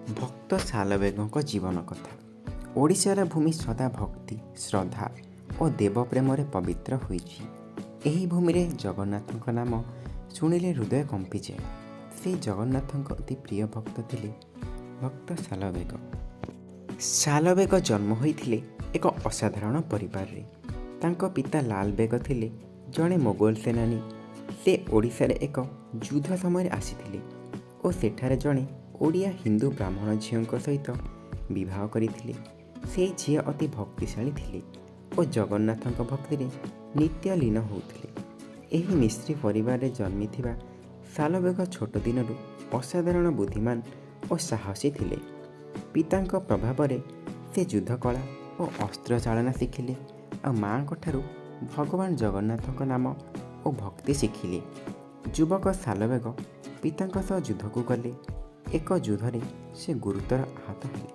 ଭକ୍ତ ସାଲବେଗଙ୍କ ଜୀବନ କଥା। ଓଡ଼ିଶାର ଭୂମି ସଦା ଭକ୍ତି, ଶ୍ରଦ୍ଧା ଓ ଦେବ ପ୍ରେମରେ ପବିତ୍ର ହୋଇଛି। ଏହି ଭୂମିରେ ଜଗନ୍ନାଥଙ୍କ ନାମ ଶୁଣିଲେ ହୃଦୟ କମ୍ପିଯାଏ। ସେ ଜଗନ୍ନାଥଙ୍କ ଅତି ପ୍ରିୟ ଭକ୍ତ ଥିଲେ ଭକ୍ତ ସାଲବେଗ। ସାଲବେଗ ଜନ୍ମ ହୋଇଥିଲେ ଏକ ଅସାଧାରଣ ପରିବାରରେ। ତାଙ୍କ ପିତା ଲାଲ ବେଗ ଥିଲେ ଜଣେ ମୋଗଲ ସେନାନୀ। ସେ ଓଡ଼ିଶାରେ ଏକ ଯୁଦ୍ଧ ସମୟରେ ଆସିଥିଲେ ଓ ସେଠାରେ ଜଣେ ଓଡ଼ିଆ ହିନ୍ଦୁ ବ୍ରାହ୍ମଣ ଝିଅଙ୍କ ସହିତ ବିବାହ କରିଥିଲେ। ସେହି ଝିଅ ଅତି ଭକ୍ତିଶାଳୀ ଥିଲେ ଓ ଜଗନ୍ନାଥଙ୍କ ଭକ୍ତିରେ ନିତ୍ୟ ଲୀନ ହେଉଥିଲେ। ଏହି ମିଶ୍ରୀ ପରିବାରରେ ଜନ୍ମିଥିବା ସାଲବେଗ ଛୋଟ ଦିନରୁ ଅସାଧାରଣ ବୁଦ୍ଧିମାନ ଓ ସାହସୀ ଥିଲେ। ପିତାଙ୍କ ପ୍ରଭାବରେ ସେ ଯୁଦ୍ଧକଳା ଓ ଅସ୍ତ୍ର ଚାଳନା ଶିଖିଲେ ଆଉ ମାଆଙ୍କ ଠାରୁ ଭଗବାନ ଜଗନ୍ନାଥଙ୍କ ନାମ ଓ ଭକ୍ତି ଶିଖିଲେ। ଯୁବକ ସାଲବେଗ ପିତାଙ୍କ ସହ ଯୁଦ୍ଧକୁ ଗଲେ। ଏକ ଯୁଦ୍ଧରେ ସେ ଗୁରୁତର ଆହତ ହେଲେ।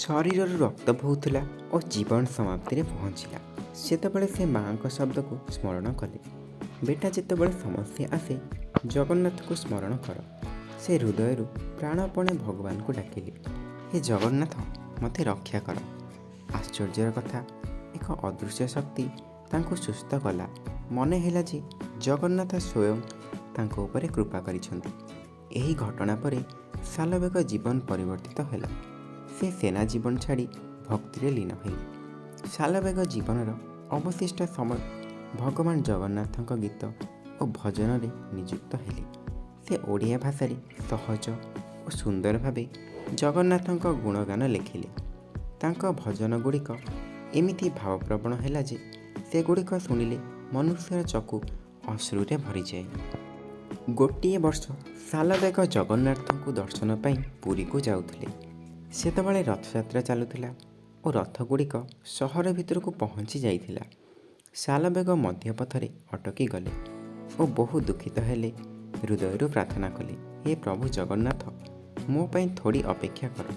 ଶରୀରରୁ ରକ୍ତ ବୋହୁଥିଲା ଓ ଜୀବନ ସମାପ୍ତିରେ ପହଞ୍ଚିଲା। ସେତେବେଳେ ସେ ମାଆଙ୍କ ଶବ୍ଦକୁ ସ୍ମରଣ କଲେ। ବେଟା, ଯେତେବେଳେ ସମସ୍ୟା ଆସେ ଜଗନ୍ନାଥଙ୍କୁ ସ୍ମରଣ କର। ସେ ହୃଦୟରୁ ପ୍ରାଣପଣେ ଭଗବାନଙ୍କୁ ଡାକିଲେ, ହେ ଜଗନ୍ନାଥ, ମୋତେ ରକ୍ଷା କର। ଆଶ୍ଚର୍ଯ୍ୟର କଥା, ଏକ ଅଦୃଶ୍ୟ ଶକ୍ତି ତାଙ୍କୁ ସୁସ୍ଥ କଲା। ମନେ ହେଲା ଯେ ଜଗନ୍ନାଥ ସ୍ୱୟଂ ତାଙ୍କ ଉପରେ କୃପା କରିଛନ୍ତି। ଏହି ଘଟଣା ପରେ ସାଲବେଗ ଜୀବନ ପରିବର୍ତ୍ତିତ ହେଲା। ସେ ସେନା ଜୀବନ ଛାଡ଼ି ଭକ୍ତିରେ ଲୀନ ହେଲେ। ସାଲବେଗ ଜୀବନର ଅବଶିଷ୍ଟ ସମୟ ଭଗବାନ ଜଗନ୍ନାଥଙ୍କ ଗୀତ ଓ ଭଜନରେ ନିଯୁକ୍ତ ହେଲେ। ସେ ଓଡ଼ିଆ ଭାଷାରେ ସହଜ ଓ ସୁନ୍ଦର ଭାବେ ଜଗନ୍ନାଥଙ୍କ ଗୁଣଗାନ ଲେଖିଲେ। ତାଙ୍କ ଭଜନ ଗୁଡ଼ିକ ଏମିତି ଭାବପ୍ରବଣ ହେଲା ଯେ ସେଗୁଡ଼ିକ ଶୁଣିଲେ ମନୁଷ୍ୟର ଚକ୍ଷୁ ଅଶ୍ରୁରେ ଭରିଯାଏ। ଗୋଟିଏ ବର୍ଷ ସାଲବେଗ ଜଗନ୍ନାଥଙ୍କୁ ଦର୍ଶନ ପାଇଁ ପୁରୀକୁ ଯାଉଥିଲେ। ସେତେବେଳେ ରଥଯାତ୍ରା ଚାଲୁଥିଲା ଓ ରଥଗୁଡ଼ିକ ସହର ଭିତରକୁ ପହଞ୍ଚି ଯାଇଥିଲା। ସାଲବେଗ ମଧ୍ୟପଥରେ ଅଟକି ଗଲେ ଓ ବହୁ ଦୁଃଖିତ ହେଲେ। ହୃଦୟରୁ ପ୍ରାର୍ଥନା କଲେ, ହେ ପ୍ରଭୁ ଜଗନ୍ନାଥ, ମୋ ପାଇଁ ଥୋଡ଼ି ଅପେକ୍ଷା କର,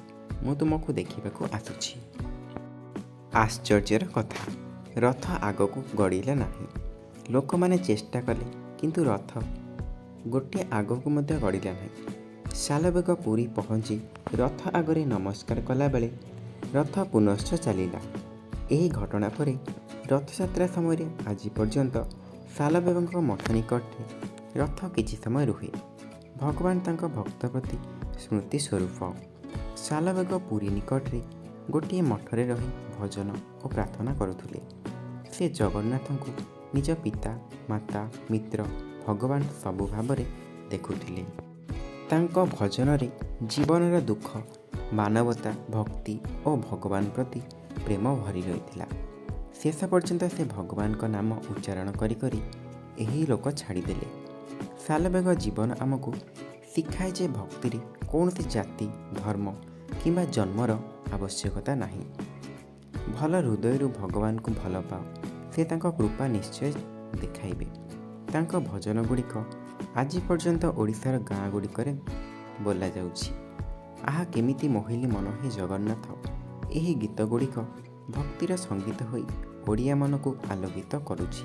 ମୁଁ ତୁମକୁ ଦେଖିବାକୁ ଆସୁଛି। ଆଶ୍ଚର୍ଯ୍ୟର କଥା, ରଥ ଆଗକୁ ଗଡ଼ିଲା ନାହିଁ। ଲୋକମାନେ ଚେଷ୍ଟା କଲେ, କିନ୍ତୁ ରଥ ଗୋଟିଏ ଆଗକୁ ମଧ୍ୟ ଗଡ଼ିଲା ନାହିଁ। ସାଲବେଗ ପୁରୀ ପହଞ୍ଚି ରଥ ଆଗରେ ନମସ୍କାର କଲାବେଳେ ରଥ ପୁନଶ୍ଚ ଚାଲିଲା। ଏହି ଘଟଣା ପରେ ରଥଯାତ୍ରା ସମୟରେ ଆଜି ପର୍ଯ୍ୟନ୍ତ ସାଲବେଗଙ୍କ ମଠ ନିକଟରେ ରଥ କିଛି ସମୟ ରୁହେ। ଭଗବାନ ତାଙ୍କ ଭକ୍ତ ପ୍ରତି ସ୍ମୃତି ସ୍ୱରୂପ। ସାଲବେଗ ପୁରୀ ନିକଟରେ ଗୋଟିଏ ମଠରେ ରହି ଭଜନ ଓ ପ୍ରାର୍ଥନା କରୁଥିଲେ। ସେ ଜଗନ୍ନାଥଙ୍କୁ ନିଜ ପିତା, ମାତା, ମିତ୍ର, ଭଗବାନ ସବୁ ଭାବରେ ଦେଖୁଥିଲେ। ତାଙ୍କ ଭଜନରେ ଜୀବନର ଦୁଃଖ, ମାନବତା, ଭକ୍ତି ଓ ଭଗବାନ ପ୍ରତି ପ୍ରେମ ଭରି ରହିଥିଲା। ଶେଷ ପର୍ଯ୍ୟନ୍ତ ସେ ଭଗବାନଙ୍କ ନାମ ଉଚ୍ଚାରଣ କରି କରି ଏହି ଲୋକ ଛାଡ଼ିଦେଲେ। ସାଲବେଗ ଜୀବନ ଆମକୁ ଶିଖାଏ ଯେ ଭକ୍ତିରେ କୌଣସି ଜାତି, ଧର୍ମ କିମ୍ବା ଜନ୍ମର ଆବଶ୍ୟକତା ନାହିଁ। ଭଲ ହୃଦୟରୁ ଭଗବାନଙ୍କୁ ଭଲ ପାଅ, ସେ ତାଙ୍କ କୃପା ନିଶ୍ଚୟ ଦେଖାଇବେ। ତାଙ୍କ ଭଜନ ଗୁଡ଼ିକ ଆଜି ପର୍ଯ୍ୟନ୍ତ ଓଡ଼ିଶାର ଗାଁ ଗୁଡ଼ିକରେ ବୋଲାଯାଉଛି। ଆହା କେମିତି ମୋହିଲି ମନ ହେ ଜଗନ୍ନାଥ। ଏହି ଗୀତ ଗୁଡ଼ିକ ଭକ୍ତିର ସଙ୍ଗୀତ ହୋଇ ଓଡ଼ିଆ ମନକୁ ଆଲୋକିତ କରୁଛି।